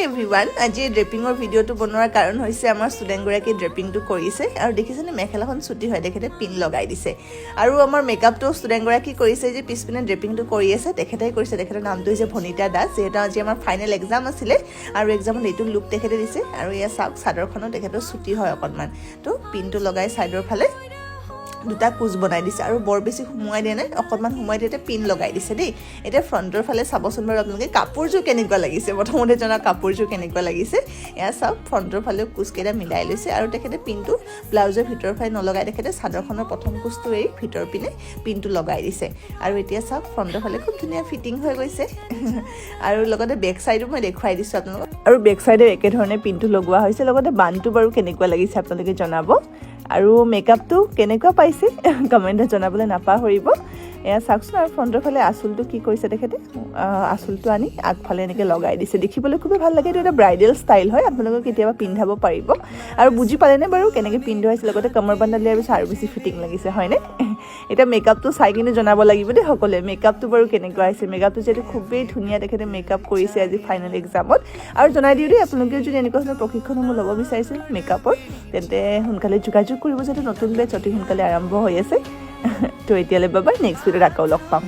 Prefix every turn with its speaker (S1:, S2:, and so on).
S1: everyone আজি ড্ৰেপিঙৰ ভিডিঅ'টো বনোৱাৰ কাৰণ হৈছে আমাৰ ষ্টুডেণ্টগৰাকী ড্ৰেপিংটো কৰিছে আৰু দেখিছেনে মেখেলাখন ছুটি হয় তেখেতে পিন লগাই দিছে আৰু আমাৰ মেকআপটো ষ্টুডেণ্টগৰাকী কৰিছে যে পিছপিনে ড্ৰেপিংটো কৰি আছে তেখেতেই কৰিছে তেখেতৰ নামটো হৈছে ভনিতা দাস যিহেতু আজি আমাৰ ফাইনেল এক্সাম আছিলে আৰু এক্সামত এইটো লুক তেখেতে দিছে আৰু এয়া চাওক চাদৰখনো তেখেতৰ ছুটি হয় অকণমান তো পিনটো লগাই চাইডৰ ফালে দুটা কুচ বনাই দিছে আৰু বৰ বেছি সুমুৱাই দিয়া নাই অকণমান সুমুৱাই দিতে পিন লগাই দিছে দেই এতিয়া ফ্ৰণ্টৰ ফালে চাবচোন বাৰু আপোনালোকে কাপোৰযোৰ কেনেকুৱা লাগিছে প্ৰথমতে জনা কাপোৰযোৰ কেনেকুৱা লাগিছে এয়া চাওক ফ্ৰণ্টৰ ফালেও কুচকেইটা মিলাই লৈছে আৰু তেখেতে পিনটো ব্লাউজৰ ভিতৰৰ ফালে নলগাই তেখেতে চাদৰখনৰ প্ৰথম কুচটো এৰি ভিতৰ পিনে পিনটো লগাই দিছে আৰু এতিয়া চাওক ফ্ৰণ্টৰ ফালে খুব ধুনীয়া ফিটিং হৈ গৈছে আৰু লগতে বেক চাইডো মই দেখুৱাই দিছোঁ আপোনালোকক আৰু বেক চাইডে একেধৰণে পিনটো লগোৱা হৈছে লগতে বানটো বাৰু কেনেকুৱা লাগিছে আপোনালোকে জনাব আৰু মেকআপটো কেনেকুৱা পাইছে কমেণ্টত জনাবলৈ নাপাহৰিব এয়া চাওকচোন আৰু ফ্ৰণ্টৰ ফালে আঁচলটো কি কৰিছে তেখেতে আঁচলটো আনি আগফালে এনেকৈ লগাই দিছে দেখিবলৈ খুবেই ভাল লাগে এইটো এটা ব্ৰাইডেল ষ্টাইল হয় আপোনালোকে কেতিয়াবা পিন্ধাব পাৰিব আৰু বুজি পালেনে বাৰু কেনেকৈ পিন্ধোৱাইছে লগতে কমৰ বান্ডাল দিয়াৰ পিছত আৰু বেছি ফিটিং লাগিছে হয়নে এতিয়া মেকআপটো চাই কিনে জনাব লাগিব দেই সকলোৱে মেকআপটো বাৰু কেনেকুৱা হৈছে মেকআপটো যিহেতু খুবেই ধুনীয়া তেখেতে মেকআপ কৰিছে আজি ফাইনেল এক্সামত আৰু জনাই দিওঁ দেই আপোনালোকে যদি এনেকুৱা ধৰণৰ প্ৰশিক্ষণসমূহ ল'ব বিচাৰিছে মেকআপৰ তেন্তে সোনকালে যোগাযোগ কৰিব যিহেতু নতুন বেটছ অতি সোনকালে আৰম্ভ হৈ আছে তো এতিয়ালৈ বাবা নেক্সট ভিডিঅ'ত আকৌ লগ পাম